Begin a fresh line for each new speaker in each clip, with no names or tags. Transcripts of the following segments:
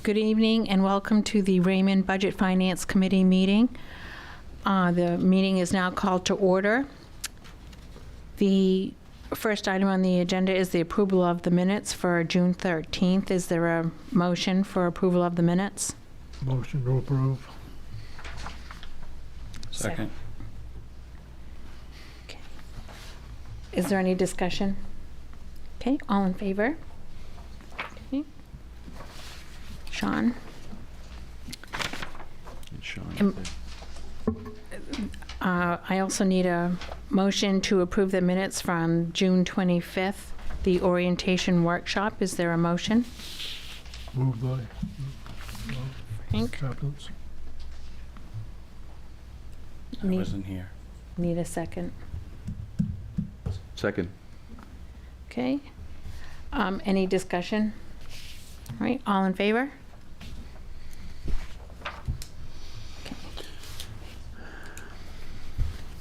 Good evening and welcome to the Raymond Budget Finance Committee meeting. The meeting is now called to order. The first item on the agenda is the approval of the minutes for June 13th. Is there a motion for approval of the minutes?
Motion to approve.
Second.
Okay. Is there any discussion? Okay, all in favor? Okay. Sean?
Sean.
I also need a motion to approve the minutes from June 25th, the orientation workshop. Is there a motion?
Moved by
Frank?
acceptance.
I wasn't here.
Need a second.
Second.
Okay. Any discussion? All right, all in favor?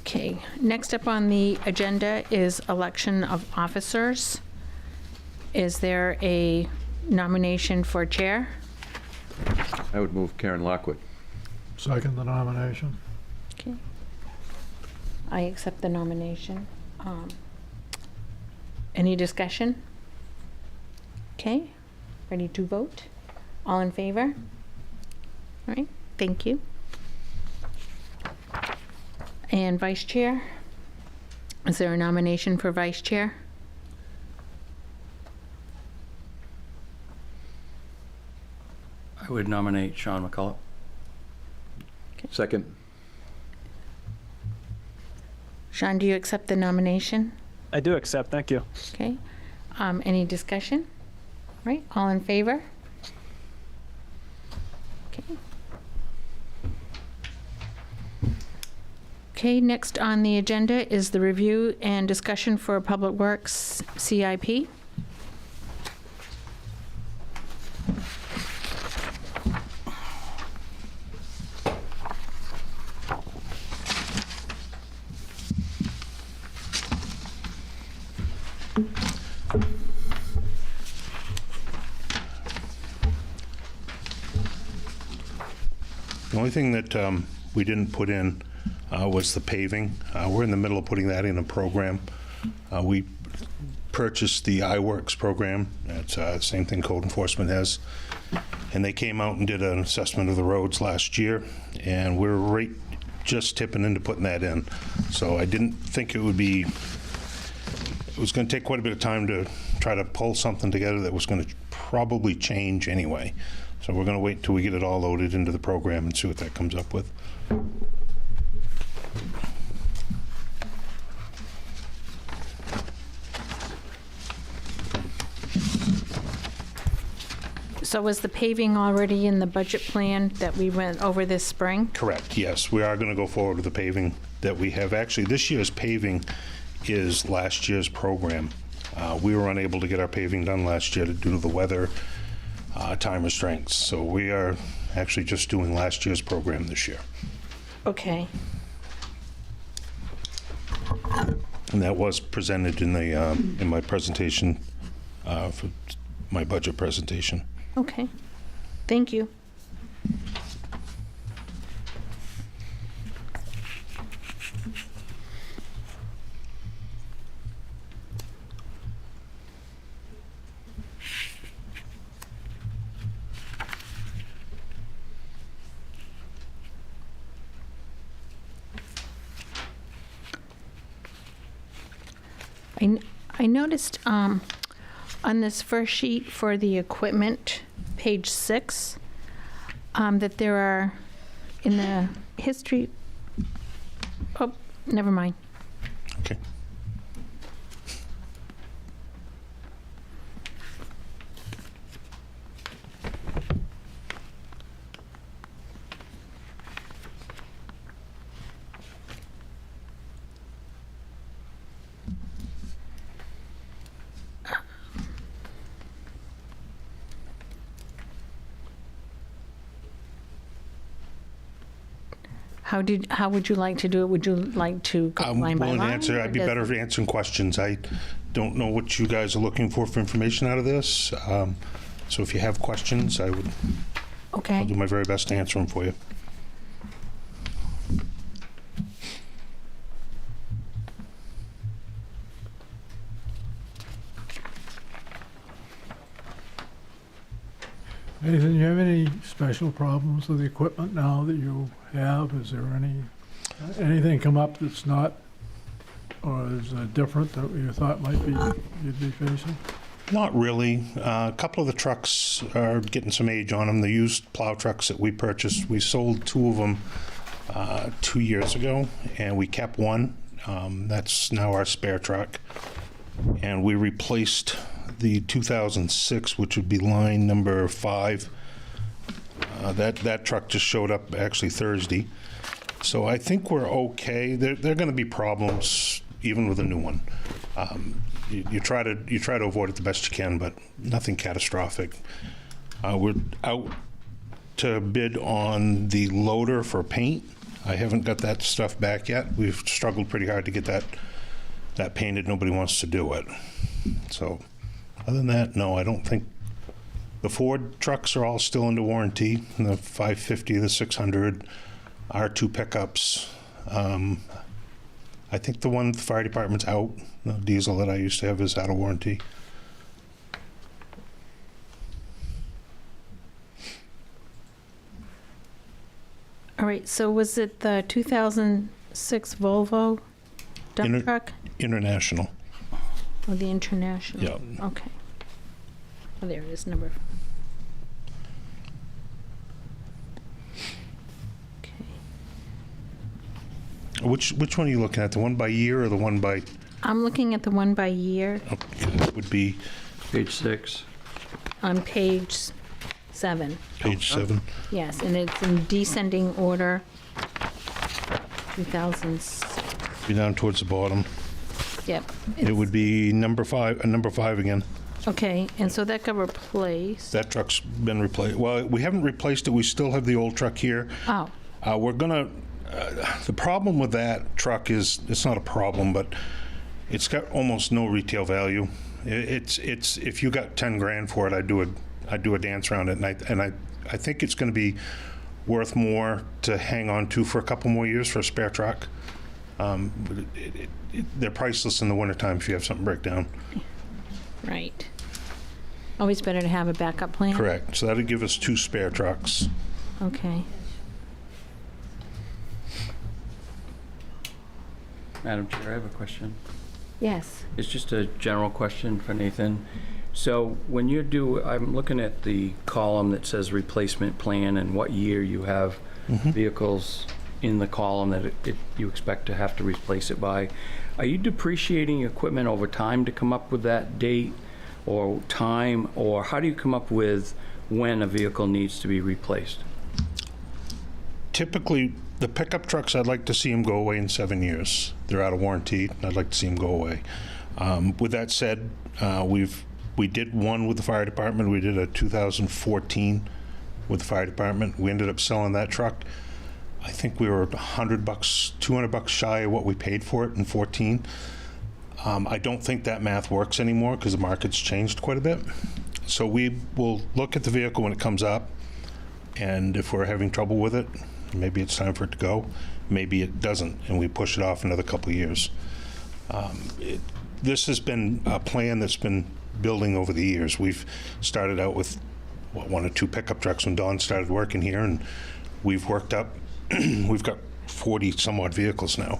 Okay, next up on the agenda is election of officers. Is there a nomination for chair?
I would move Karen Lockwood.
Second the nomination.
Okay. I accept the nomination. Any discussion? Okay, ready to vote? All in favor? All right, thank you. And vice chair? Is there a nomination for vice chair?
I would nominate Sean McCullough.
Second.
Sean, do you accept the nomination?
I do accept, thank you.
Okay. Any discussion? Right, all in favor? Okay. Okay, next on the agenda is the review and discussion for Public Works CIP.
The only thing that we didn't put in was the paving. We're in the middle of putting that in a program. We purchased the iWorks program. It's the same thing code enforcement has. And they came out and did an assessment of the roads last year, and we're right just tipping into putting that in. So I didn't think it was going to take quite a bit of time to try to pull something together that was going to probably change anyway. So we're going to wait until we get it all loaded into the program and see what that comes up with.
So was the paving already in the budget plan that we went over this spring?
Correct, yes. We are going to go forward with the paving that we have. Actually, this year's paving is last year's program. We were unable to get our paving done last year due to the weather, time restraints. So we are actually just doing last year's program this year.
Okay.
And that was presented in the in my presentation, for my budget presentation.
Okay, thank you. I noticed on this first sheet for the equipment, page 6, that there are in the history, oh, never mind.
Okay.
How would you like to do it? Would you like to go
I'm
line by
willing to
line?
answer.
or
I'd be
does-
better at answering questions. I don't know what you guys are looking for information out of this. So if you have questions, I would I'll
Okay.
do my very best to answer them for you.
Nathan, you have any special problems with the equipment now that you have? Is there anything come up that's not, or is different that you thought might be, you'd be facing?
Not really. A couple of the trucks are getting some age on them. The used plow trucks that we purchased, we sold 2 of them 2 years ago, and we kept one. That's now our spare truck. And we replaced the 2006, which would be line number 5. That truck just showed up actually Thursday. So I think we're okay. There are going to be problems even with a new one. You try to avoid it the best you can, but nothing catastrophic. We're out to bid on the loader for paint. I haven't got that stuff back yet. We've struggled pretty hard to get that painted. Nobody wants to do it. So other than that, no, I don't think. The Ford trucks are all still under warranty. The 550, the 600, our 2 pickups. I think the one the fire department's out. The diesel that I used to have is out of warranty.
All right, so was it the 2006 Volvo dump truck
International.
or the International?
Yeah.
Okay. Oh, there it is, number. Okay.
Which one are you looking at? The one by year or the one by?
I'm looking at the one by year
Okay, that would be
Page 6.
on page 7.
page 7.
Yes, and it's in descending order. 2000.
Be down towards the bottom.
Yep.
It would be number 5 again.
Okay, and so that got replaced.
That truck's been replaced. Well, we haven't replaced it. We still have the old truck here.
Oh,
We're gonna. The problem with that truck is it's not a problem, but it's got almost no retail value. It's if you got 10 grand for it, I'd do a dance around it, and I think it's going to be worth more to hang on to for a couple more years for a spare truck. They're priceless in the wintertime if you have something break down.
right. Always better to have a backup plan.
Correct. So that'd give us 2 spare trucks.
Okay.
Madam Chair, I have a question.
Yes.
It's just a general question for Nathan. So when I'm looking at the column that says replacement plan and what year you have vehicles in the column that you expect to have to replace it by. Are you depreciating equipment over time to come up with that date or time, or how do you come up with when a vehicle needs to be replaced?
Typically, the pickup trucks, I'd like to see them go away in 7 years. They're out of warranty, and I'd like to see them go away. With that said, we did one with the fire department. We did a 2014 with the fire department. We ended up selling that truck. I think we were $100, $200 shy of what we paid for it in 14. I don't think that math works anymore because the market's changed quite a bit. So we will look at the vehicle when it comes up, and if we're having trouble with it, maybe it's time for it to go. Maybe it doesn't, and we push it off another couple of years. This has been a plan that's been building over the years. We've started out with 1 or 2 pickup trucks when Don started working here, and we've worked up. We've got 40 some odd vehicles now.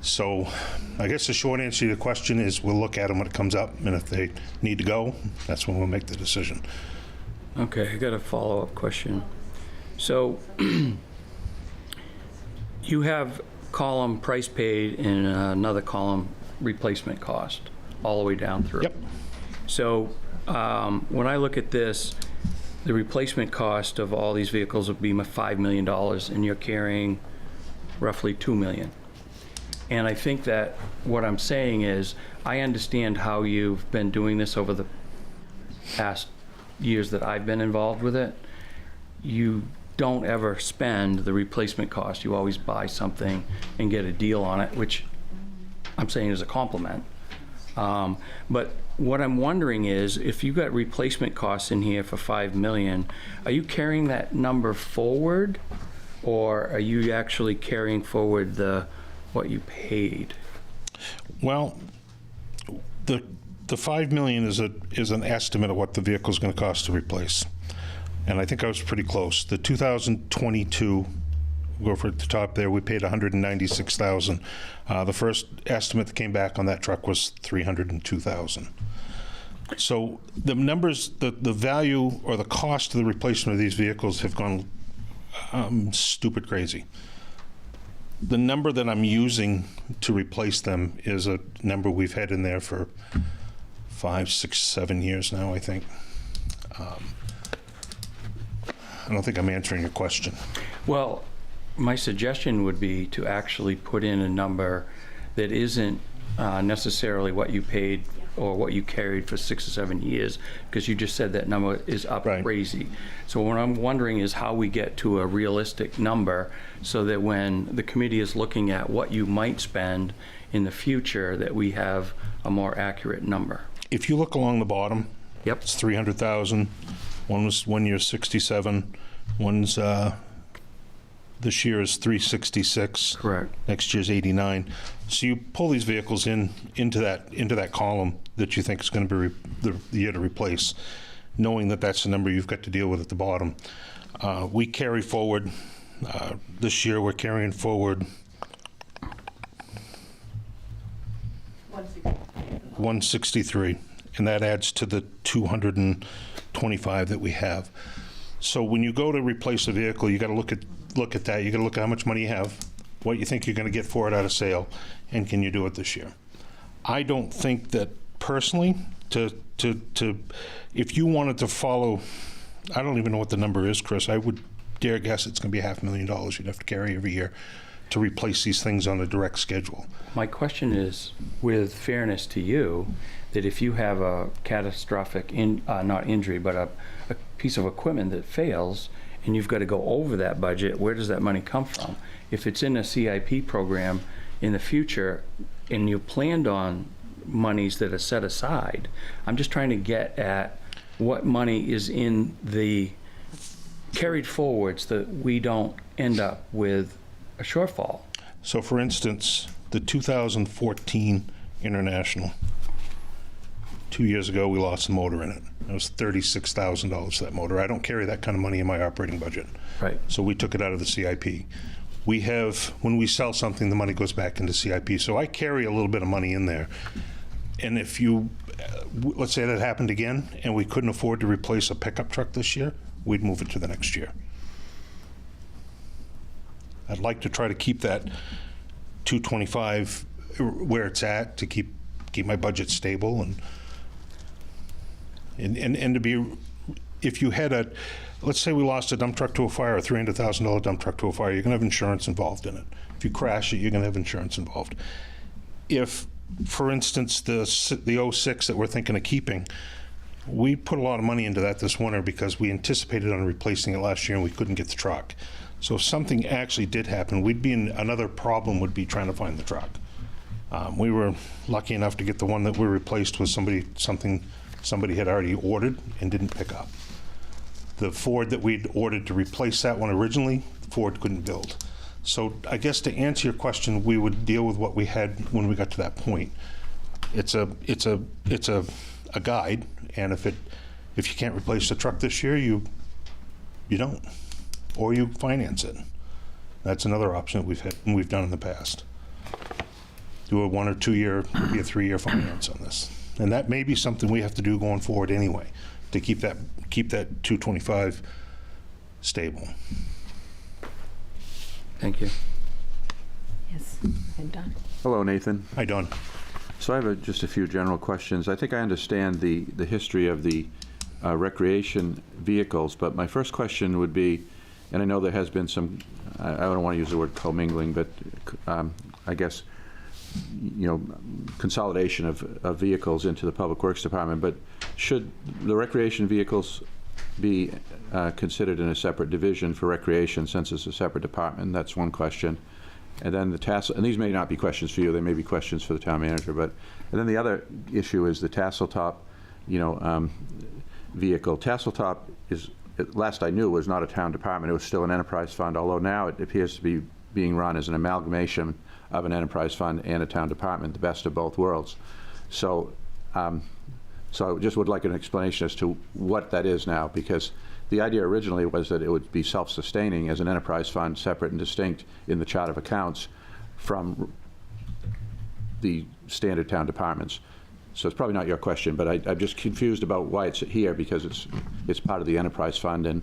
So I guess the short answer to the question is we'll look at them when it comes up, and if they need to go, that's when we'll make the decision.
Okay, I got a follow-up question. So you have column price paid and another column replacement cost all the way down through.
Yep.
So when I look at this, the replacement cost of all these vehicles would be $5 million, and you're carrying roughly $2 million. And I think that what I'm saying is, I understand how you've been doing this over the past years that I've been involved with it. You don't ever spend the replacement cost. You always buy something and get a deal on it, which I'm saying is a compliment. But what I'm wondering is, if you got replacement costs in here for 5 million, are you carrying that number forward? Or are you actually carrying forward what you paid?
Well, the 5 million is an estimate of what the vehicle's going to cost to replace. And I think I was pretty close. The 2022, go for the top there, we paid 196,000. The first estimate that came back on that truck was 302,000. So the numbers, the value or the cost of the replacement of these vehicles have gone stupid crazy. The number that I'm using to replace them is a number we've had in there for 5, 6, 7 years now, I think. I don't think I'm answering your question.
Well, my suggestion would be to actually put in a number that isn't necessarily what you paid or what you carried for 6 or 7 years, because you just said that number is up
Right.
crazy. So what I'm wondering is how we get to a realistic number so that when the committee is looking at what you might spend in the future, that we have a more accurate number.
If you look along the bottom,
Yep.
it's 300,000. One year 67. One's this year is 366.
Correct.
Next year's 89. So you pull these vehicles into that column that you think is going to be the year to replace, knowing that that's the number you've got to deal with at the bottom. We carry forward this year. We're carrying forward 163, and that adds to the 225 that we have. So when you go to replace a vehicle, you got to look at that. You got to look at how much money you have, what you think you're going to get for it at a sale, and can you do it this year? I don't think that personally, if you wanted to follow, I don't even know what the number is, Chris. I would dare guess it's going to be $500,000 you'd have to carry every year to replace these things on a direct schedule.
My question is, with fairness to you, that if you have a catastrophic, not injury, but a piece of equipment that fails, and you've got to go over that budget, where does that money come from? If it's in a CIP program in the future, and you planned on monies that are set aside, I'm just trying to get at what money is in the carried forwards that we don't end up with a shortfall.
So for instance, the 2014 International, 2 years ago, we lost the motor in it. It was $36,000 for that motor. I don't carry that kind of money in my operating budget.
Right.
So we took it out of the CIP. We have, when we sell something, the money goes back into CIP. So I carry a little bit of money in there. And if you, let's say that happened again, and we couldn't afford to replace a pickup truck this year, we'd move it to the next year. I'd like to try to keep that 225 where it's at, to keep my budget stable and to be, if you had let's say we lost a dump truck to a fire, a $300,000 dump truck to a fire, you're going to have insurance involved in it. If you crash it, you're going to have insurance involved. If, for instance, the 06 that we're thinking of keeping, we put a lot of money into that this winter because we anticipated on replacing it last year and we couldn't get the truck. So if something actually did happen, we'd be in, another problem would be trying to find the truck. We were lucky enough to get the one that we replaced with something somebody had already ordered and didn't pick up. The Ford that we'd ordered to replace that one originally, Ford couldn't build. So I guess to answer your question, we would deal with what we had when we got to that point. It's a guide, and if you can't replace the truck this year, you don't, or you finance it. That's another option that we've done in the past. Do a 1 or 2 year, maybe a 3 year finance on this, and that may be something we have to do going forward anyway, to keep that 225 stable.
Thank you.
Yes, I'm done.
Hello, Nathan.
Hi, Don.
So I have just a few general questions. I think I understand the history of the recreation vehicles, but my first question would be, and I know there has been some, I don't want to use the word commingling, but I guess, consolidation of vehicles into the Public Works Department, but should the recreation vehicles be considered in a separate division for recreation since it's a separate department? That's one question. And then the tassel, and these may not be questions for you, they may be questions for the town manager, but, and then the other issue is the tassel top, vehicle. Tassel top is, last I knew, was not a town department. It was still an enterprise fund, although now it appears to be being run as an amalgamation of an enterprise fund and a town department, the best of both worlds. So, so I just would like an explanation as to what that is now, because the idea originally was that it would be self-sustaining as an enterprise fund, separate and distinct in the chart of accounts from the standard town departments. So it's probably not your question, but I'm just confused about why it's here, because it's part of the enterprise fund, and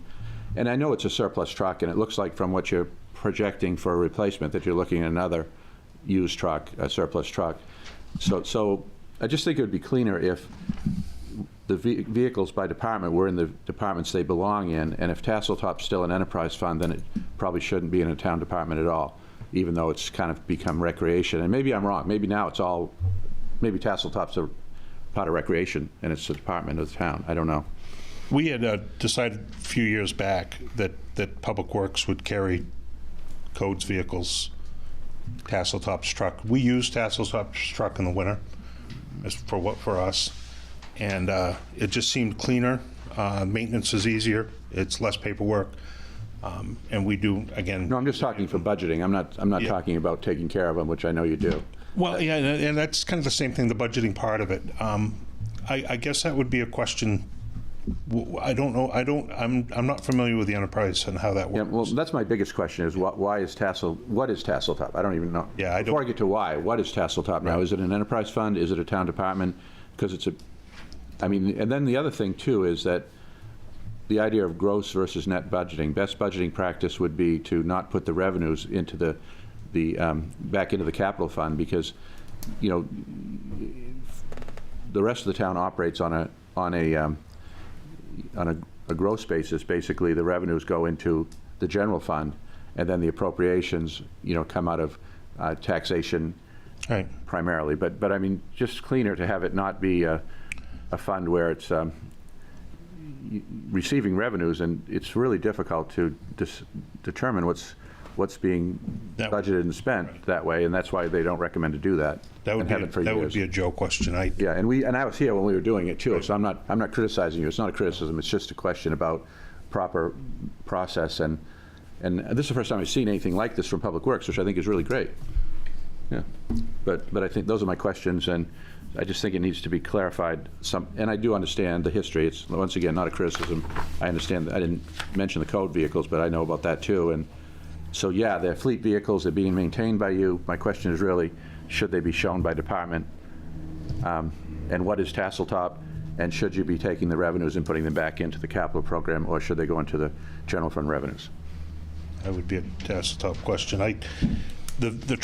I know it's a surplus truck, and it looks like from what you're projecting for a replacement that you're looking at another used truck, a surplus truck. So I just think it would be cleaner if the vehicles by department were in the departments they belong in, and if Tasseltop's still an enterprise fund, then it probably shouldn't be in a town department at all, even though it's kind of become recreation. And maybe I'm wrong. Maybe now it's all, maybe Tasseltop's a part of recreation and it's a department of the town. I don't know.
We had decided a few years back that Public Works would carry codes vehicles, Tasseltop's truck. We use Tasseltop's truck in the winter as for us. And it just seemed cleaner. Maintenance is easier. It's less paperwork. And we do, again...
No, I'm just talking for budgeting. I'm not
Yeah.
talking about taking care of them, which I know you do.
Well, yeah, and that's kind of the same thing, the budgeting part of it. I guess that would be a question. I don't know. I'm not familiar with the enterprise and how that works.
Yeah, well, that's my biggest question is what is Tasseltop? I don't even know.
Yeah, I don't-
Before I get to why, what is Tasseltop now?
Right.
Is it an enterprise fund? Is it a town department? Because it's a, I mean, and then the other thing too is that the idea of gross versus net budgeting. Best budgeting practice would be to not put the revenues into the back into the capital fund, because, you know, the rest of the town operates on a gross basis. Basically, the revenues go into the general fund, and then the appropriations, you know, come out of taxation
Right.
primarily. But I mean, just cleaner to have it not be a fund where it's receiving revenues, and it's really difficult to determine what's being
That-
budgeted and spent that way, and that's why they don't recommend to do that.
That would
and
be
haven't for
that would
years.
be a Joe question.
Yeah, and I was here when we were doing it too, so I'm not criticizing you. It's not a criticism. It's just a question about proper process, and this is the first time I've seen anything like this from Public Works, which I think is really great. Yeah, but I think those are my questions, and I just think it needs to be clarified. And I do understand the history. It's once again not a criticism. I understand. I didn't mention the code vehicles, but I know about that too. And so yeah, they're fleet vehicles. They're being maintained by you. My question is really, should they be shown by department? And what is Tasseltop? And should you be taking the revenues and putting them back into the capital program, or should they go into the general fund revenues?
That would be a top question. The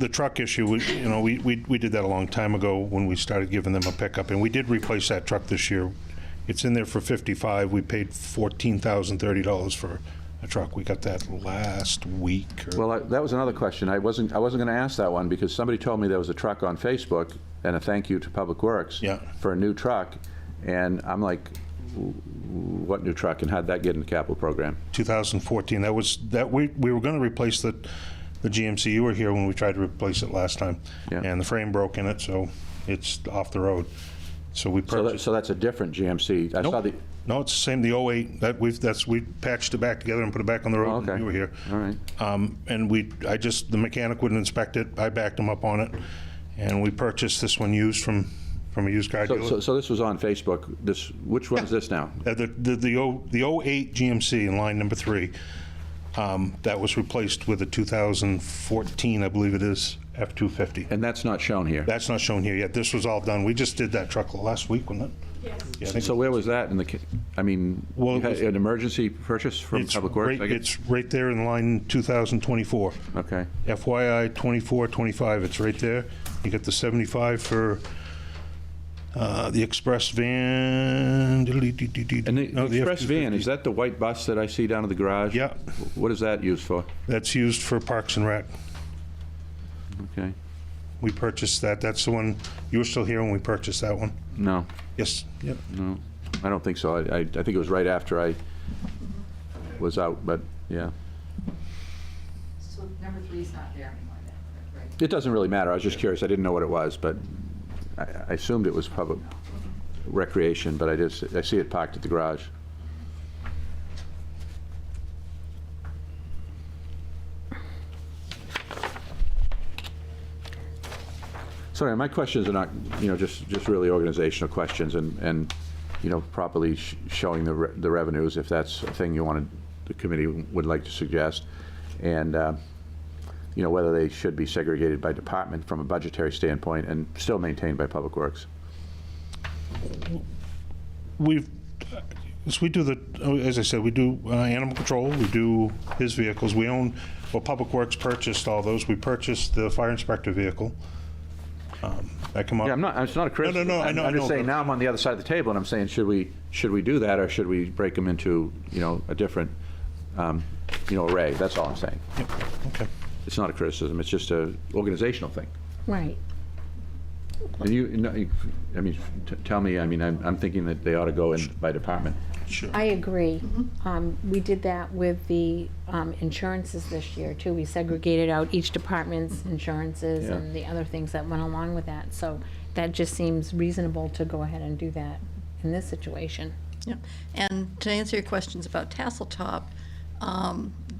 truck issue, we did that a long time ago when we started giving them a pickup, and we did replace that truck this year. It's in there for $55,000. We paid $14,030 for a truck. We got that last week.
Well, that was another question. I wasn't going to ask that one, because somebody told me there was a truck on Facebook, and a thank you to Public Works
Yeah.
for a new truck, and I'm like, what new truck, and how'd that get in the capital program?
2014. We were going to replace the GMC. You were here when we tried to replace it last time,
Yeah.
and the frame broke in it, so it's off the road. So we purchased.
So that's a different GMC. I saw the.
No, it's the same. The 08. We patched it back together and put it back on the road.
Oh, okay.
When you were here.
All right.
And the mechanic wouldn't inspect it. I backed him up on it, and we purchased this one used from a used car dealer.
So this was on Facebook. Which one is this now?
The 08 GMC in line number 3. That was replaced with a 2014, I believe it is, F-250.
And that's not shown here.
That's not shown here yet. This was all done. We just did that truck last week, wasn't it?
Yes.
Yeah, I think
So where was that in the? I mean,
Well,
you had an emergency purchase from
it's
Public Works.
right,
I guess?
it's right there in line 2024.
Okay.
FYI 2425, it's right there. You got the 75 for the express van.
And the express van, is that the white bus that I see down at the garage?
Yeah.
What is that used for?
That's used for Parks and Rec.
Okay.
We purchased that. That's the one, you were still here when we purchased that one?
No,
Yes. Yep.
no, I don't think so. I think it was right after I was out, but yeah.
So number 3 is not there anymore
It doesn't really matter. I was just curious. I didn't know what it was, but I assumed it was public recreation, but I see it parked at the garage. Sorry, my questions are not, just really organizational questions and properly showing the revenues, if that's a thing the committee would like to suggest, and whether they should be segregated by department from a budgetary standpoint and still maintained by Public Works.
So we do as I said, we do animal control, we do his vehicles, we own, Public Works purchased all those, we purchased the fire inspector vehicle. That come up.
Yeah, it's not a criticism.
No, I know.
I'm just saying, now I'm on the other side of the table, and I'm saying, should we do that, or should we break them into, a different, array? That's all I'm saying.
Yep. Okay.
It's not a criticism, it's just a organizational thing.
Right.
And tell me, I'm thinking that they ought to go in by department.
Sure.
I agree. We did that with the insurances this year, too. We segregated out each department's insurances
Yeah.
and the other things that went along with that. So that just seems reasonable to go ahead and do that in this situation.
Yeah, and to answer your questions about Tasseltop,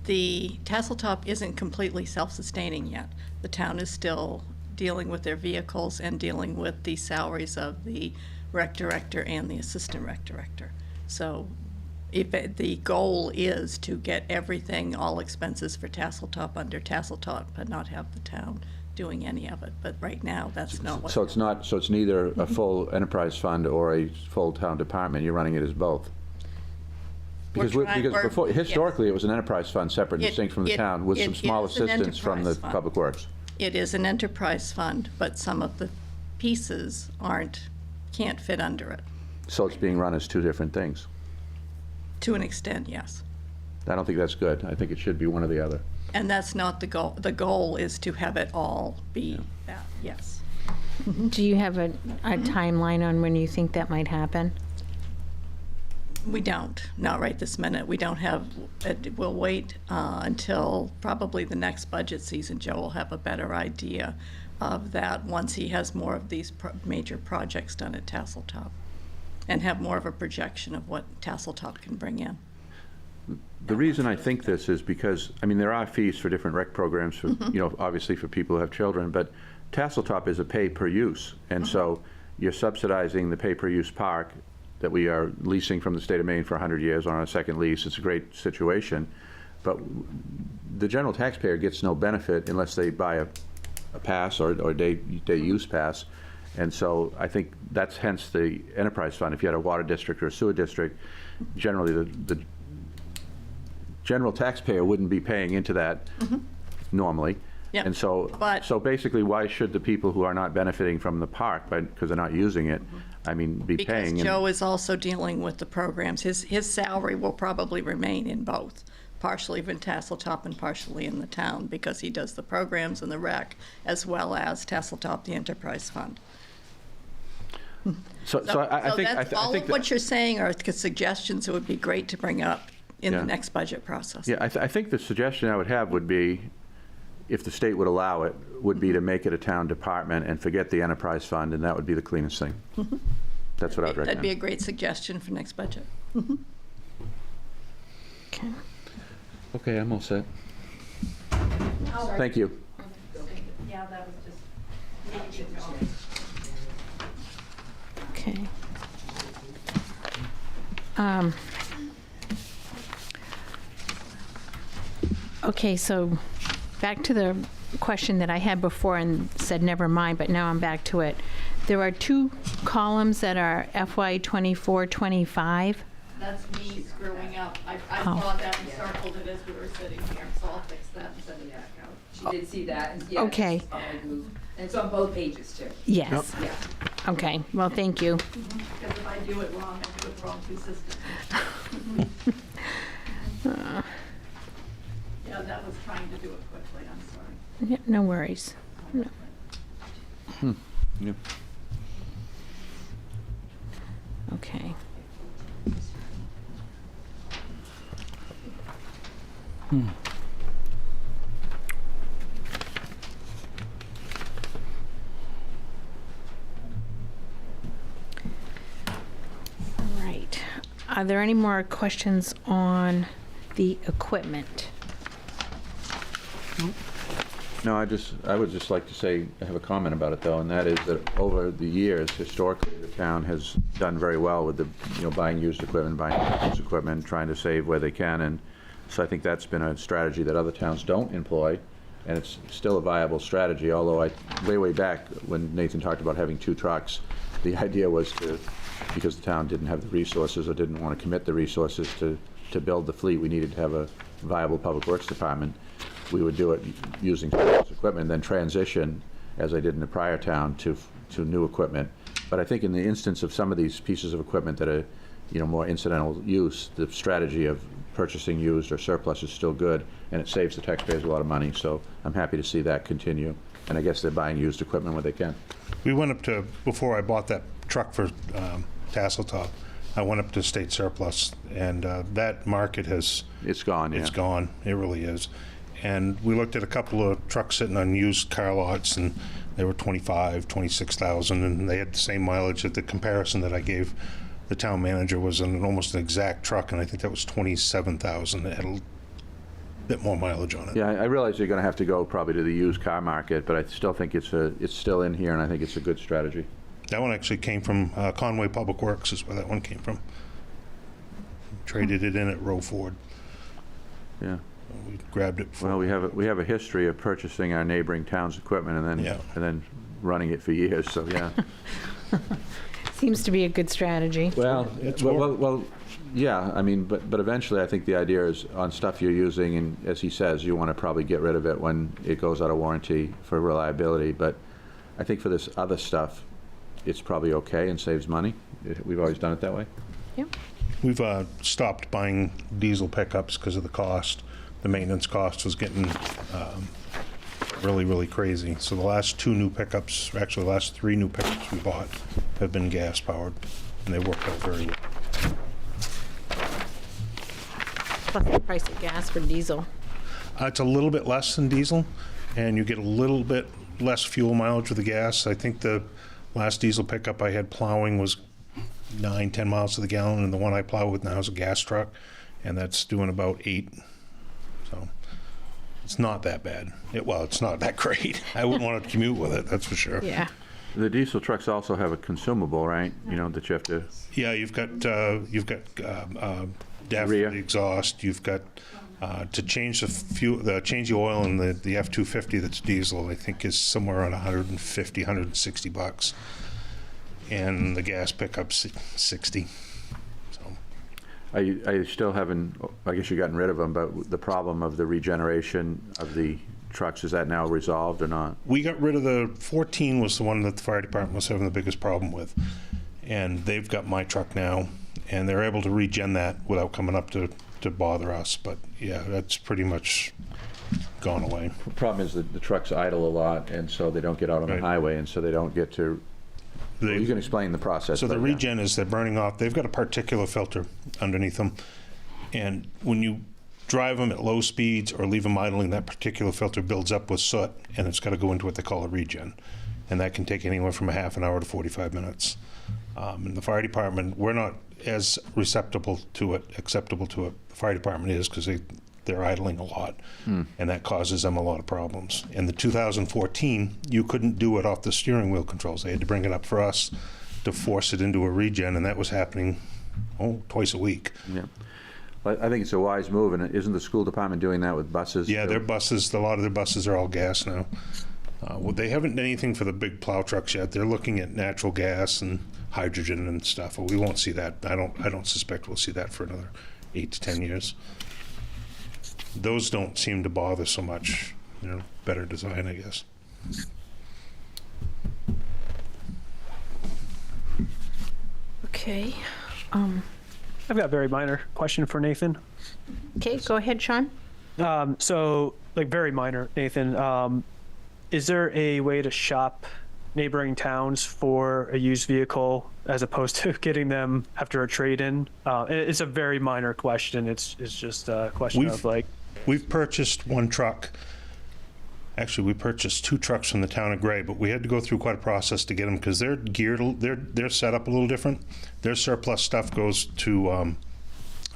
the Tasseltop isn't completely self-sustaining yet. The town is still dealing with their vehicles and dealing with the salaries of the rec director and the assistant rec director. So the goal is to get everything, all expenses for Tasseltop under Tasseltop, but not have the town doing any of it. But right now, that's not what.
So it's neither a full enterprise fund or a full town department, you're running it as both? Because before, historically, it was an enterprise fund separate and distinct from the town, with some small assistance from the Public Works.
It is an enterprise fund, but some of the pieces can't fit under it.
So it's being run as two different things.
To an extent, yes.
I don't think that's good. I think it should be one or the other.
And that's not the goal. The goal is to have it all be that, yes.
Do you have a timeline on when you think that might happen?
We don't, not right this minute. We don't have, we'll wait until probably the next budget season. Joe will have a better idea of that once he has more of these major projects done at Tasseltop and have more of a projection of what Tasseltop can bring in.
The reason I think this is because, there are fees for different rec programs, for, obviously for people who have children, but Tasseltop is a pay-per-use, and so you're subsidizing the pay-per-use park that we are leasing from the state of Maine for 100 years on a second lease. It's a great situation, but the general taxpayer gets no benefit unless they buy a pass or day use pass. And so I think that's hence the enterprise fund. If you had a water district or a sewer district, generally the general taxpayer wouldn't be paying into that normally.
Yeah,
And so basically, why should the people who are not benefiting from the park, because they're not using it, be paying?
Because Joe is also dealing with the programs. His salary will probably remain in both, partially in Tasseltop and partially in the town, because he does the programs and the rec, as well as Tasseltop, the enterprise fund.
So I think
all of what you're saying are suggestions that would be great to bring up in the next budget process.
Yeah, I think the suggestion I would have would be, if the state would allow it, would be to make it a town department and forget the enterprise fund, and that would be the cleanest thing. That's what I would recommend.
That'd be a great suggestion for next budget.
Okay.
Okay, I'm all set. Thank you.
Yeah, that was just.
Okay. Okay, so back to the question that I had before and said never mind, but now I'm back to it. There are two columns that are FY '24-25.
That's me screwing up. I
Oh.
saw that and circled it as we were sitting here, so I'll fix that and send it back out.
She did see that, and yeah,
Okay.
it's probably moved. And it's on both pages, too.
Yes.
Yeah.
Okay, well, thank you.
Because if I do it wrong, I do it wrong consistently. Yeah, that was trying to do it quickly, I'm sorry.
Yeah, no worries. No.
Yeah.
Okay. Are there any more questions on the equipment?
No, I would just like to say, I have a comment about it though, and that is that over the years, historically, the town has done very well with the, buying used equipment, buying used equipment, trying to save where they can, and so I think that's been a strategy that other towns don't employ, and it's still a viable strategy, although way back, when Nathan talked about having 2 trucks, the idea was because the town didn't have the resources or didn't want to commit the resources to build the fleet, we needed to have a viable public works department. We would do it using surplus equipment, then transition, as I did in the prior town, to new equipment. But I think in the instance of some of these pieces of equipment that are, more incidental use, the strategy of purchasing used or surplus is still good, and it saves the taxpayers a lot of money. So I'm happy to see that continue. And I guess they're buying used equipment where they can.
We went up to, before I bought that truck for Tasseltop, I went up to state surplus, and that market has...
It's gone, yeah.
It's gone. It really is. And we looked at a couple of trucks sitting on used car lots, and they were 25, 26,000, and they had the same mileage. That the comparison that I gave the town manager was almost an exact truck, and I think that was 27,000. It had a bit more mileage on it.
Yeah, I realize you're going to have to go probably to the used car market, but I still think it's still in here, and I think it's a good strategy.
That one actually came from Conway Public Works is where that one came from. Traded it in at Row Ford.
Yeah.
We grabbed it for...
Well, we have a history of purchasing our neighboring towns' equipment and then running it for years, so yeah.
Seems to be a good strategy.
Well, yeah, I mean, but eventually I think the idea is on stuff you're using, and as he says, you want to probably get rid of it when it goes out of warranty for reliability, but I think for this other stuff, it's probably okay and saves money. We've always done it that way.
Yep.
We've stopped buying diesel pickups because of the cost. The maintenance cost was getting really, really crazy. So the last 2 new pickups, actually the last 3 new pickups we bought have been gas powered, and they worked out very well.
Plus the price of gas for diesel.
It's a little bit less than diesel, and you get a little bit less fuel mileage with the gas. I think the last diesel pickup I had plowing was 9-10 miles to the gallon, and the one I plow with now is a gas truck, and that's doing about 8. So it's not that bad. It's not that great. I wouldn't want to commute with it, that's for sure.
Yeah.
The diesel trucks also have a consumable, right? That you have to...
Yeah, you've got DEF,
Rear.
the exhaust. You've got to change the fuel, change the oil in the F-250 that's diesel. I think is somewhere around 150, 160 bucks, and the gas pickup's 60. So
I still haven't, I guess you've gotten rid of them, but the problem of the regeneration of the trucks, is that now resolved or not?
we got rid of the 14 was the one that the fire department was having the biggest problem with, and they've got my truck now, and they're able to regen that without coming up to bother us. But yeah, that's pretty much gone away.
The problem is that the trucks idle a lot, and so they don't get out on the
Right.
highway, and so they don't get to... Well, you can explain the process.
So the
but, yeah.
regen is they're burning off. They've got a particulate filter underneath them, and when you drive them at low speeds or leave them idling, that particulate filter builds up with soot, and it's got to go into what they call a regen, and that can take anywhere from a half an hour to 45 minutes. In the fire department, we're not as acceptable to it. The fire department is, because they're idling a lot, and that causes them a lot of problems. In the 2014, you couldn't do it off the steering wheel controls. They had to bring it up for us to force it into a regen, and that was happening twice a week.
Yeah. But I think it's a wise move, and isn't the school department doing that with buses?
Yeah,
too?
their buses, a lot of their buses are all gas now. Well, they haven't done anything for the big plow trucks yet. They're looking at natural gas and hydrogen and stuff. Well, we won't see that. I don't suspect we'll see that for another 8 to 10 years. Those don't seem to bother so much. Better design, I guess.
Okay.
I've got a very minor question for Nathan.
Okay, go ahead, Sean.
So, very minor, Nathan. Is there a way to shop neighboring towns for a used vehicle as opposed to getting them after a trade-in? It's a very minor question. It's just a question of
We've purchased one truck Actually, we purchased 2 trucks from the town of Gray, but we had to go through quite a process to get them because they're geared, they're set up a little different. Their surplus stuff goes to,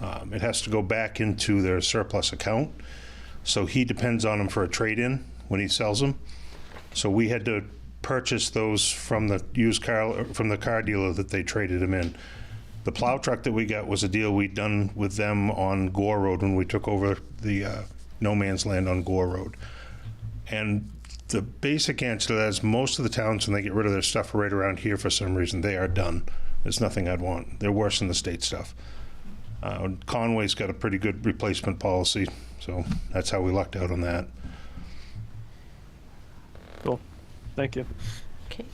it has to go back into their surplus account. So he depends on them for a trade-in when he sells them. So we had to purchase those from the from the car dealer that they traded them in. The plow truck that we got was a deal we'd done with them on Gore Road when we took over the no man's land on Gore Road. And the basic answer to that is most of the towns, when they get rid of their stuff right around here for some reason, they are done. There's nothing I'd want. They're worse than the state stuff. Conway's got a pretty good replacement policy, so that's how we lucked out on that.
Cool. Thank you.
Okay.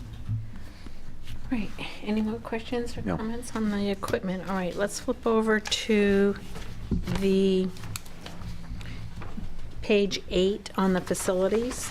All right, any more questions or
No.
comments on the equipment? All right, let's flip over to the page 8 on the facilities.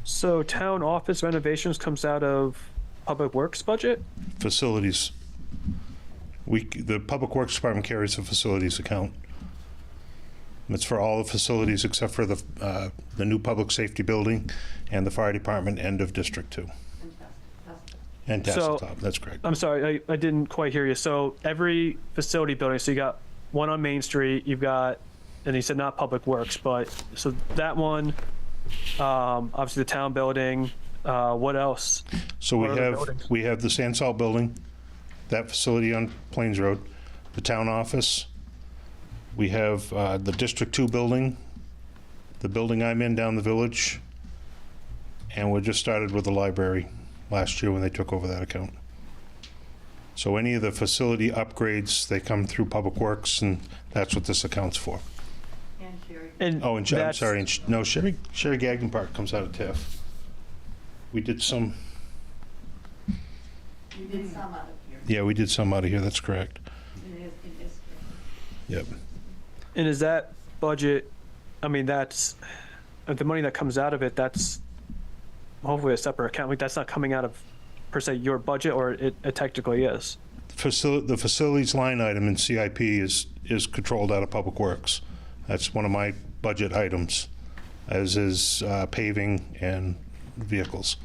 So town office renovations comes out of Public Works budget?
Facilities. The Public Works Department carries a facilities account. It's for all the facilities except for the new public safety building and the fire department end of District 2. And
So-
Tasseltop, that's correct.
I'm sorry, I didn't quite hear you. So every facility building, so you got one on Main Street, you've got, and you said not Public Works, but, so that one, obviously the town building, what else?
So
What other buildings?
we have the sand salt building, that facility on Plains Road, the town office. We have the District 2 building, the building I'm in down the village, and we just started with the library last year when they took over that account. So any of the facility upgrades, they come through Public Works, and that's what this account's for.
And
Oh, and I'm
that's-
sorry, no, Sherry Gagnon Park comes out of TIF. We did some,
You did some out of here.
yeah, we did some out of here, that's correct.
It is.
Yep.
And is that budget, I mean, that's, the money that comes out of it, that's hopefully a separate account. Like, that's not coming out of, per se, your budget, or it technically is?
The facilities line item in CIP is controlled out of Public Works. That's one of my budget items, as is paving and vehicles.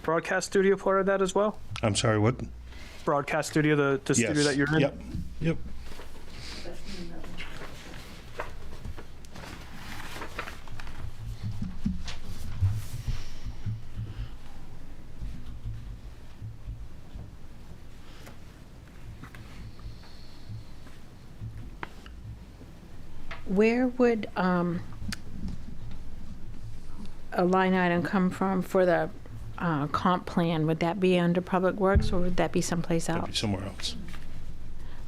Broadcast studio part of that as well?
I'm sorry, what?
Broadcast studio, the studio
Yes.
that you're in?
Yep.
Where would a line item come from for the comp plan? Would that be under Public Works, or would that be someplace
That'd be
else?
somewhere else.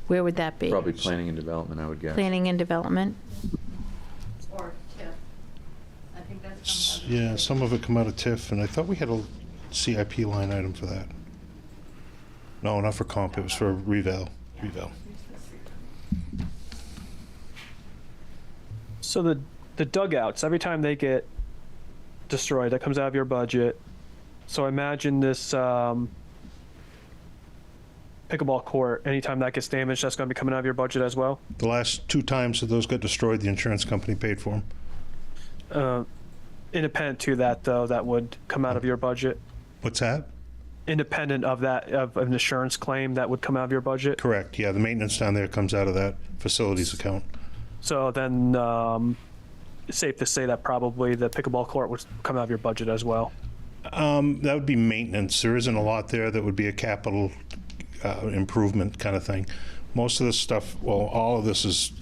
Where would that be?
Probably planning and development, I would guess.
Planning and development?
Or TIF. I think that's.
Yeah, some of it come out of TIF, and I thought we had a CIP line item for that. No, not for comp, it was for reval.
So the dugouts, every time they get destroyed, that comes out of your budget. So I imagine this pickleball court, anytime that gets damaged, that's going to be coming out of your budget as well?
The last 2 times that those got destroyed, the insurance company paid for them.
Independent to that, though, that would come out of your budget?
What's that?
Independent of that, of an insurance claim, that would come out of your budget?
Correct, yeah, the maintenance down there comes out of that facilities account.
So then, it's safe to say that probably the pickleball court would come out of your budget as well?
That would be maintenance. There isn't a lot there that would be a capital improvement kind of thing. Most of this stuff, well, all of this is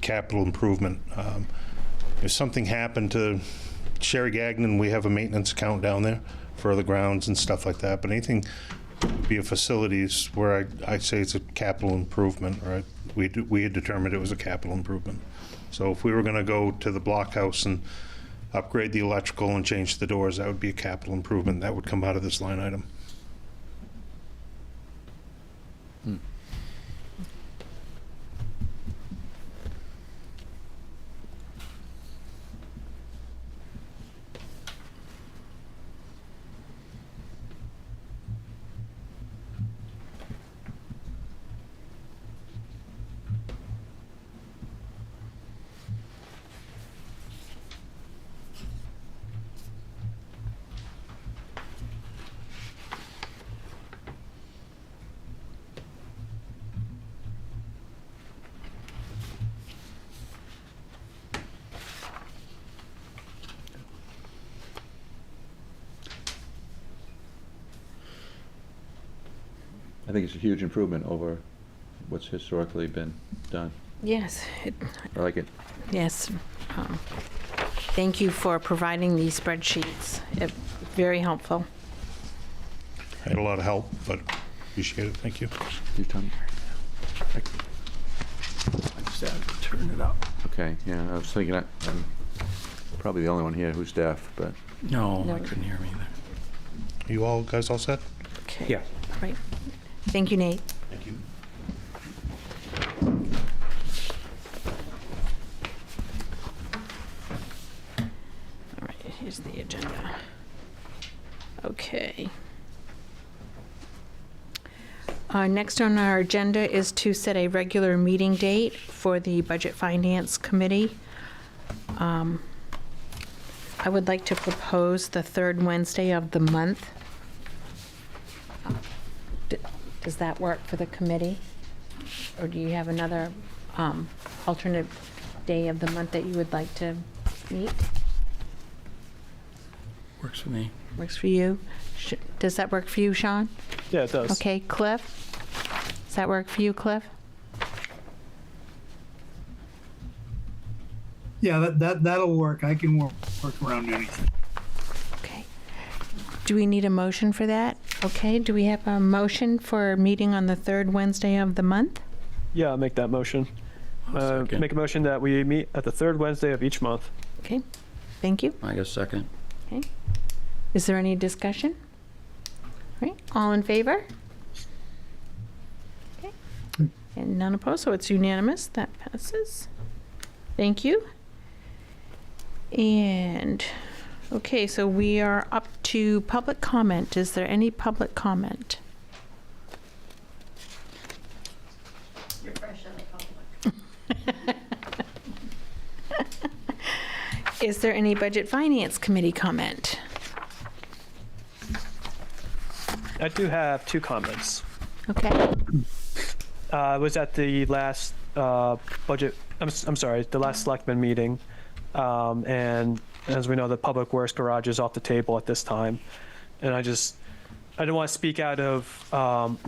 capital improvement. If something happened to Sherry Gagnon, we have a maintenance account down there for the grounds and stuff like that, but anything via facilities where I say it's a capital improvement, right? We had determined it was a capital improvement. So if we were going to go to the blockhouse and upgrade the electrical and change the doors, that would be a capital improvement. That would come out of this line item.
I think it's a huge improvement over what's historically been done.
Yes,
I like it.
yes. Thank you for providing these spreadsheets. Very helpful.
I had a lot of help, but appreciate it. Thank you.
You, Tom?
I just had to turn it up.
Okay, yeah, I was thinking I'm probably the only one here who's deaf, but
No,
No.
I couldn't hear him either.
You all guys all set?
Okay.
Yeah.
Right. Thank you, Nate.
Thank you.
All right, here's the agenda. Okay. Next on our agenda is to set a regular meeting date for the Budget Finance Committee. I would like to propose the third Wednesday of the month. Does that work for the committee? Or do you have another alternate day of the month that you would like to meet?
Works for me.
Works for you? Does that work for you, Sean?
Yeah, it does.
Okay, Cliff? Does that work for you, Cliff?
Yeah, that'll work. I can work around anything.
Okay. Do we need a motion for that? Okay, do we have a motion for a meeting on the third Wednesday of the month?
Yeah, I'll make that motion.
I'll second.
Make a motion that we meet at the third Wednesday of each month.
Okay, thank you.
I guess second.
Okay. Is there any discussion? All right, all in favor? Okay. And none opposed, so it's unanimous. That passes. Thank you. And, okay, so we are up to public comment. Is there any public comment?
You're fresh on the public.
Is there any Budget Finance Committee comment?
I do have two comments.
Okay.
I was at the last budget, I'm sorry, the last selectman meeting. And as we know, the public works garage is off the table at this time. And I didn't want to speak out of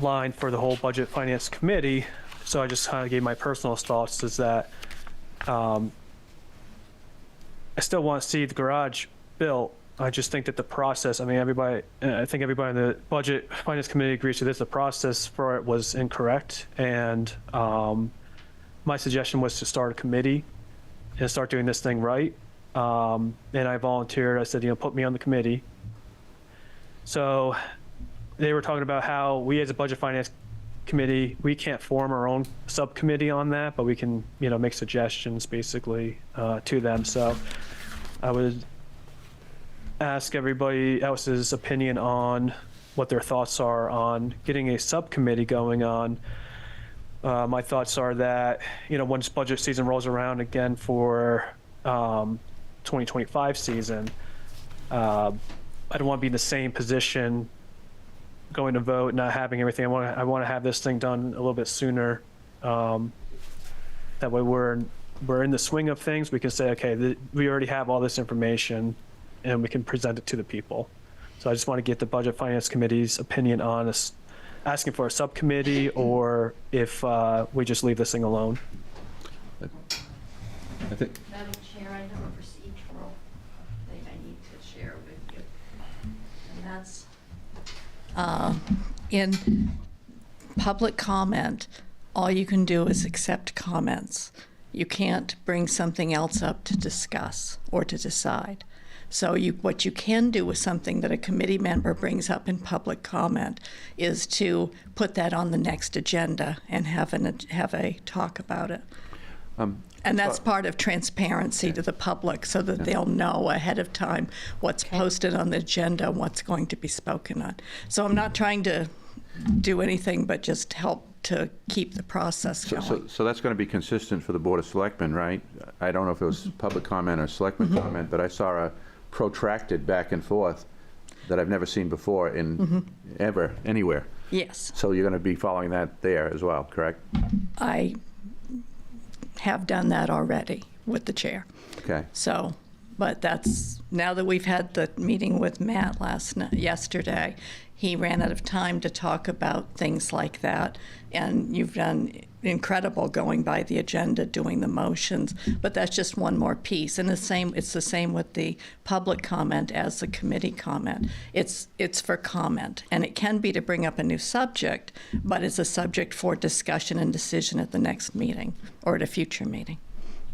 line for the whole Budget Finance Committee. So I just kind of gave my personal thoughts is that I still want to see the garage built. I just think that the process, I think everybody in the Budget Finance Committee agrees to this, the process for it was incorrect. And my suggestion was to start a committee and start doing this thing right. And I volunteered, I said, put me on the committee. So they were talking about how we as a Budget Finance Committee, we can't form our own subcommittee on that, but we can, make suggestions basically to them. So I would ask everybody else's opinion on what their thoughts are on getting a subcommittee going on. My thoughts are that, once budget season rolls around again for 2025 season, I don't want to be in the same position going to vote, not having everything. I want to have this thing done a little bit sooner. That way we're in the swing of things. We can say, okay, we already have all this information and we can present it to the people. So I just want to get the Budget Finance Committee's opinion on us asking for a subcommittee or if we just leave this thing alone.
I think,
Madam Chair, I have a procedural thing I need In public comment, all you can do is accept comments. You can't bring something else up to discuss or to decide. So what you can do with something that a committee member brings up in public comment is to put that on the next agenda and have a talk about it. And that's part of transparency to the public, so that they'll know ahead of time what's posted on the agenda, what's going to be spoken on. So I'm not trying to do anything but just help to keep the process going.
So that's going to be consistent for the Board of Selectmen, right? I don't know if it was public comment or selectman comment, but I saw a protracted back and forth that I've never seen before in ever, anywhere.
Yes,
So you're going to be following that there as well, correct?
I have done that already with the chair.
Okay.
So, but that's, now that we've had the meeting with Matt yesterday, he ran out of time to talk about things like that. And you've done incredible going by the agenda, doing the motions, but that's just one more piece. And it's the same with the public comment as the committee comment. It's for comment, and it can be to bring up a new subject, but it's a subject for discussion and decision at the next meeting or at a future meeting.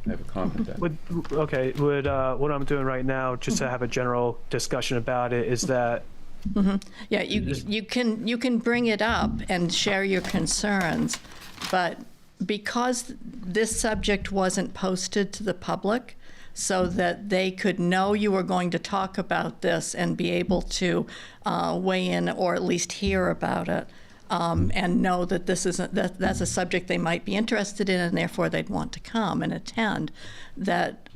I have a comment then.
What I'm doing right now, just to have a general discussion about it, is that
Yeah, you can bring it up and share your concerns, but because this subject wasn't posted to the public so that they could know you were going to talk about this and be able to weigh in or at least hear about it, and know that that's a subject they might be interested in, and therefore they'd want to come and attend, that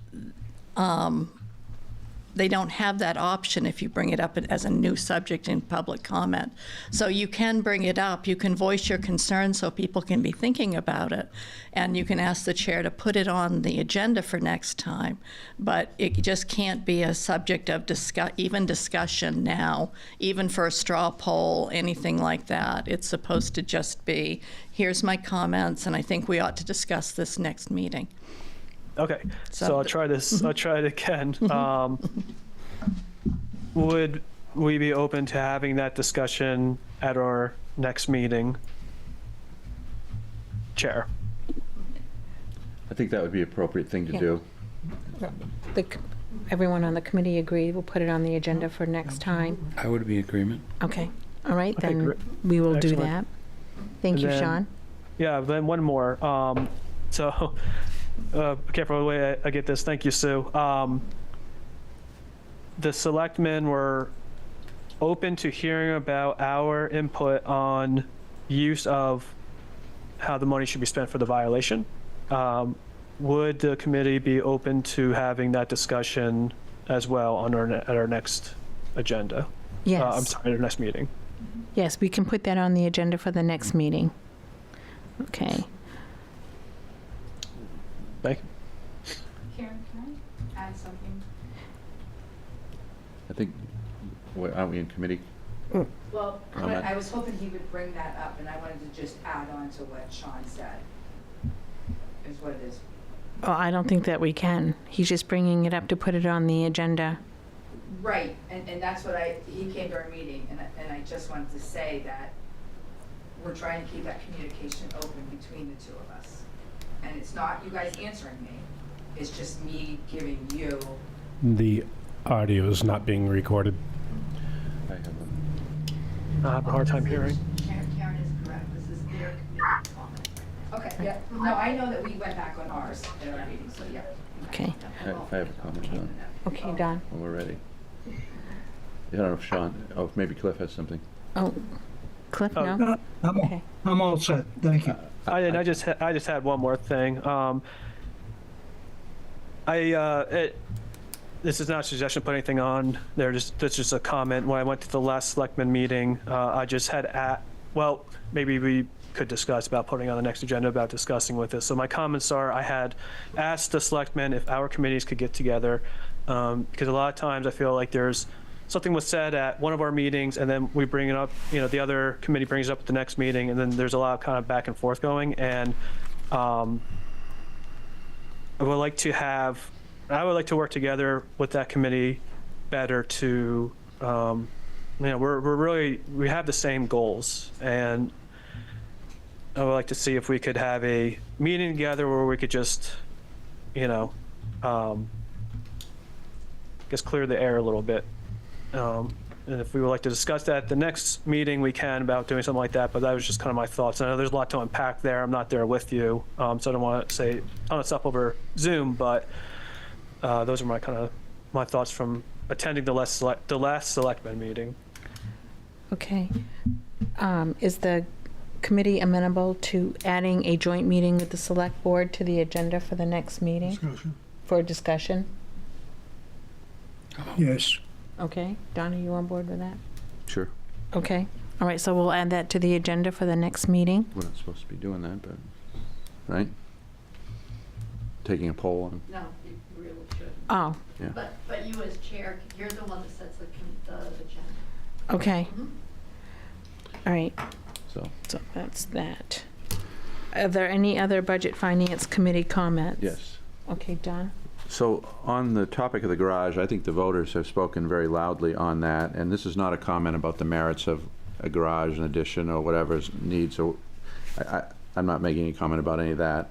they don't have that option if you bring it up as a new subject in public comment. So you can bring it up, you can voice your concerns so people can be thinking about it, and you can ask the chair to put it on the agenda for next time. But it just can't be a subject of even discussion now, even for a straw poll, anything like that. It's supposed to just be, here's my comments, and I think we ought to discuss this next meeting.
okay. So I'll try this. I'll try it again. Would we be open to having that discussion at our next meeting, Chair?
I think that would be an appropriate thing to
Yeah.
do.
Everyone on the committee agreed, we'll put it on the agenda for next time.
I would be in agreement.
Okay, all right,
Okay,
then
great.
we will do
Excellent.
that. Thank
And
you,
then-
Sean.
Yeah. Then one more. Careful the way I get this. Thank you, Sue. The selectmen were open to hearing about our input on use of how the money should be spent for the violation. Would the committee be open to having that discussion as well on at our next agenda? I'm
Yes,
sorry, our next meeting.
yes, we can put that on the agenda for the next meeting. Okay.
Thank you.
Karen, can I add something?
I think, aren't we in committee?
Well,
Comment.
I was hoping he would bring that up, and I wanted to just add on to what Sean said, is what it is.
Oh, I don't think that we can. He's just bringing it up to put it on the agenda.
Right, and that's what he came to our meeting, and I just wanted to say that we're trying to keep that communication open between the two of us. And it's not you guys answering me, it's just me giving you.
The audio is not being recorded.
I have a-
I have a hard time hearing.
Karen is correct, this is their committee comment. Okay, yeah, no, I know that we went back on ours at our meeting, so yeah.
Okay.
I have a comment, Don,
Okay, Don.
when we're ready. I don't know if Sean, if maybe Cliff has something.
Oh, Cliff,
Oh.
no?
I'm
Okay.
I'm all set. Thank you.
I just had one more thing. This is not a suggestion to put anything on there. That's just a comment. When I went to the last selectman meeting, I just had maybe we could discuss about putting on the next agenda about discussing with this. So my comments are: I had asked the selectmen if our committees could get together, because a lot of times I feel like there's something was said at one of our meetings, and then we bring it up, the other committee brings it up at the next meeting, and then there's a lot of kind of back and forth going. And I would like to work together with that committee better to we have the same goals, and I would like to see if we could have a meeting together where we could just, guess clear the air a little bit. And if we would like to discuss that at the next meeting, we can, about doing something like that, but that was just kind of my thoughts. I know there's a lot to unpack there. I'm not there with you, so I don't want to say a ton of stuff over Zoom, but those are my thoughts from attending the last selectmen meeting.
Okay. Is the committee amenable to adding a joint meeting with the select board to the agenda for the next meeting
Discussion.
for discussion?
Yes.
Okay. Don, are you on board with that?
Sure.
Okay. All right, so we'll add that to the agenda for the next meeting.
We're not supposed to be doing that, but, right? Taking a poll on,
No, you really shouldn't.
Oh,
yeah.
But you as chair, you're the one that sets the agenda.
okay. All right,
So,
so that's that. Are there any other Budget Finance Committee comments?
yes.
Okay, Don?
So on the topic of the garage, I think the voters have spoken very loudly on that, and this is not a comment about the merits of a garage, an addition, or whatever needs. So I'm not making any comment about any of that.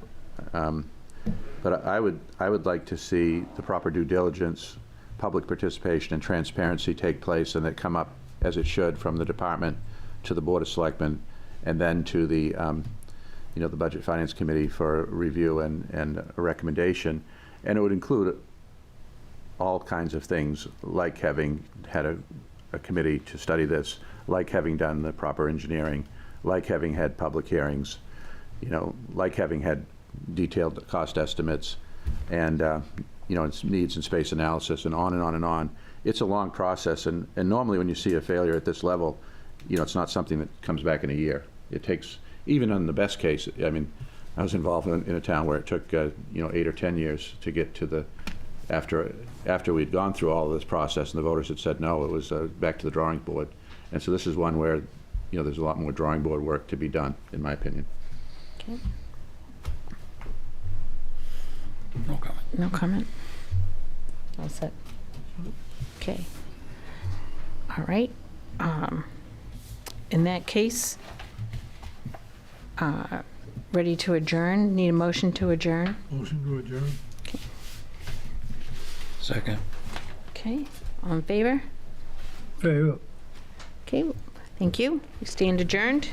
But I would like to see the proper due diligence, public participation, and transparency take place, and that come up as it should from the department to the Board of Selectmen, and then to the the Budget Finance Committee for review and a recommendation. And it would include all kinds of things, like having had a committee to study this, like having done the proper engineering, like having had public hearings, like having had detailed cost estimates, and its needs and space analysis, and on and on and on. It's a long process, and normally when you see a failure at this level, it's not something that comes back in a year. It takes, even in the best case, I was involved in a town where it took 8 or 10 years to get to the, after we'd gone through all of this process and the voters had said no, it was back to the drawing board. And so this is one where there's a lot more drawing board work to be done, in my opinion.
Okay.
No comment.
No comment? All set. Okay. All right. In that case, ready to adjourn? Need a motion to adjourn?
Motion to adjourn.
Second.
Okay. All in favor?
Favor.
Okay. Thank you. We stand adjourned.